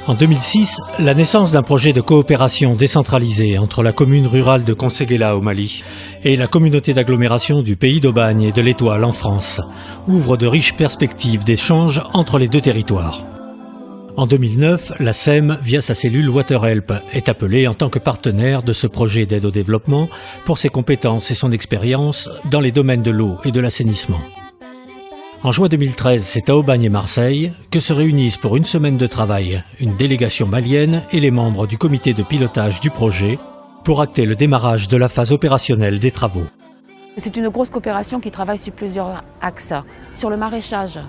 En 2006, la naissance d'un projet de coopération décentralisée entre la commune rurale de Conseguela au Mali et la communauté d'agglomération du Pays d'Aubagne et de l'Étoile en France ouvre de riches perspectives d'échange entre les deux territoires. En 2009, la SEM, via sa cellule WaterHelp, est appelée en tant que partenaire de ce projet d'aide au développement pour ses compétences et son expérience dans les domaines de l'eau et de l'assainissement. En juin 2013, c'est à Aubagne et Marseille que se réunissent pour une semaine de travail une délégation malienne et les membres du comité de pilotage du projet pour acter le démarrage de la phase opérationnelle des travaux. C'est une grosse coopération qui travaille sur plusieurs axes. Sur le maraîchage,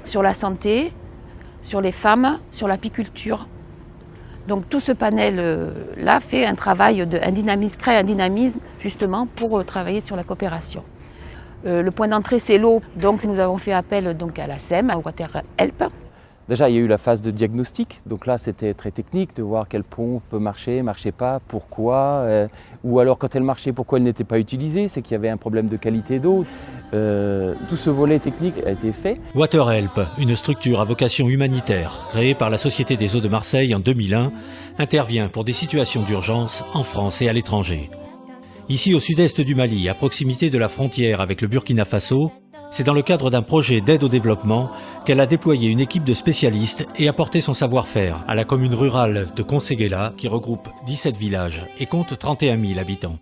sur la santé, sur les femmes, sur l'apiculture. Donc tout ce panel-là fait un travail, crée un dynamisme justement pour travailler sur la coopération. Le point d'entrée, c'est l'eau. Donc nous avons fait appel à la SEM, à WaterHelp. Déjà, il y a eu la phase de diagnostic. Donc là, c'était très technique de voir quelle pompe peut marcher, marchait pas, pourquoi. Ou alors, quand elle marchait, pourquoi elle n'était pas utilisée. C'est qu'il y avait un problème de qualité d'eau. Tout ce volet technique a été fait. WaterHelp, une structure à vocation humanitaire créée par la Société des eaux de Marseille en 2001, intervient pour des situations d'urgence en France et à l'étranger. Ici au sud-est du Mali, à proximité de la frontière avec le Burkina Faso, c'est dans le cadre d'un projet d'aide au développement qu'elle a déployé une équipe de spécialistes et apporté son savoir-faire à la commune rurale de Conseguela qui regroupe 17 villages et compte 31 000 habitants.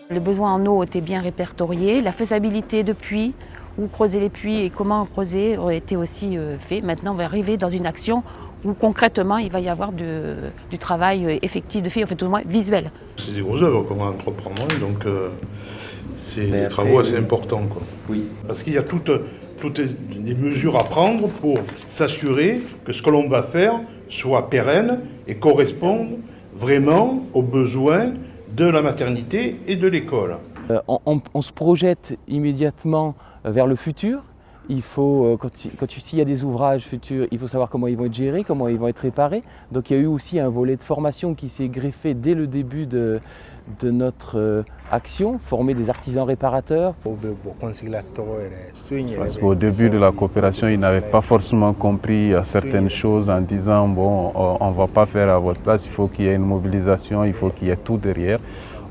Les besoins en eau étaient bien répertoriés, la faisabilité de puits, où creuser les puits et comment creuser ont été aussi faits. Maintenant on va arriver dans une action où concrètement il va y avoir du travail effectif de fait, en fait au moins visuel. C'est des grosses œuvres qu'on va entreprendre, donc c'est des travaux assez importants, quoi. Oui. Parce qu'il y a toutes des mesures à prendre pour s'assurer que ce que l'on va faire soit pérenne et corresponde vraiment aux besoins de la maternité et de l'école. On se projette immédiatement vers le futur. Il faut, s'il y a des ouvrages futurs, il faut savoir comment ils vont être gérés, comment ils vont être réparés. Donc il y a eu aussi un volet de formation qui s'est greffé dès le début de notre action, former des artisans réparateurs. Parce qu'au début de la coopération, ils n'avaient pas forcément compris certaines choses en disant bon, on ne va pas faire à votre place, il faut qu'il y ait une mobilisation, il faut qu'il y ait tout derrière.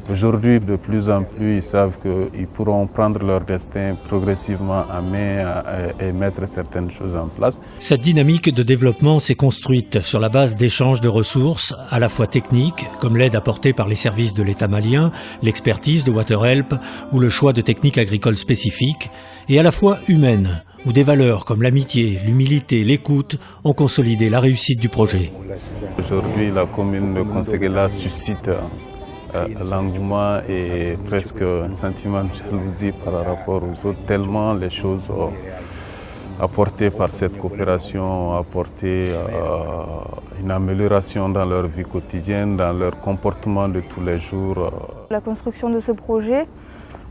Aujourd'hui, de plus en plus, ils savent qu'ils pourront prendre leur destin progressivement en main et mettre certaines choses en place. Cette dynamique de développement s'est construite sur la base d'échanges de ressources, à la fois techniques, comme l'aide apportée par les services de l'État malien, l'expertise de WaterHelp ou le choix de techniques agricoles spécifiques, et à la fois humaines, où des valeurs comme l'amitié, l'humilité, l'écoute ont consolidé la réussite du projet. Aujourd'hui, la commune de Conseguela suscite l'engouement et presque un sentiment de jalousie par rapport aux autres, tellement les choses apportées par cette coopération ont apporté une amélioration dans leur vie quotidienne, dans leur comportement de tous les jours. La construction de ce projet,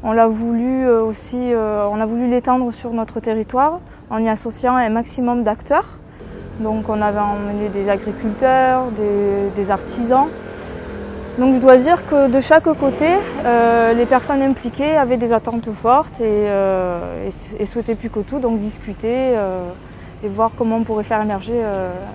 on l'a voulu aussi, on a voulu l'étendre sur notre territoire en y associant un maximum d'acteurs. Donc on avait emmené des agriculteurs, des artisans. Donc je dois dire que de chaque côté, les personnes impliquées avaient des attentes fortes et souhaitaient plus que tout donc discuter et voir comment on pourrait faire émerger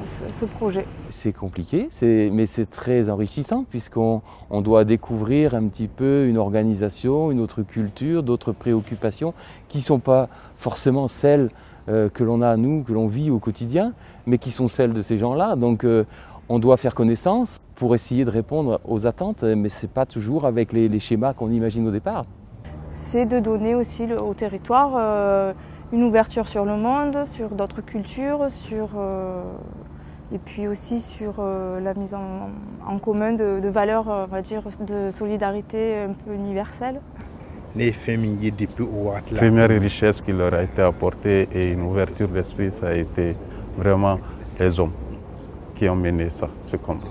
ce projet. C'est compliqué, mais c'est très enrichissant puisqu'on doit découvrir un petit peu une organisation, une autre culture, d'autres préoccupations qui ne sont pas forcément celles que l'on a nous, que l'on vit au quotidien, mais qui sont celles de ces gens-là. Donc on doit faire connaissance pour essayer de répondre aux attentes, mais ce n'est pas toujours avec les schémas qu'on imagine au départ. C'est de donner aussi au territoire une ouverture sur le monde, sur d'autres cultures, et puis aussi sur la mise en commun de valeurs, on va dire, de solidarité un peu universelle. La première richesse qui leur a été apportée et une ouverture d'esprit, ça a été vraiment les hommes qui ont mené ça, ce combat.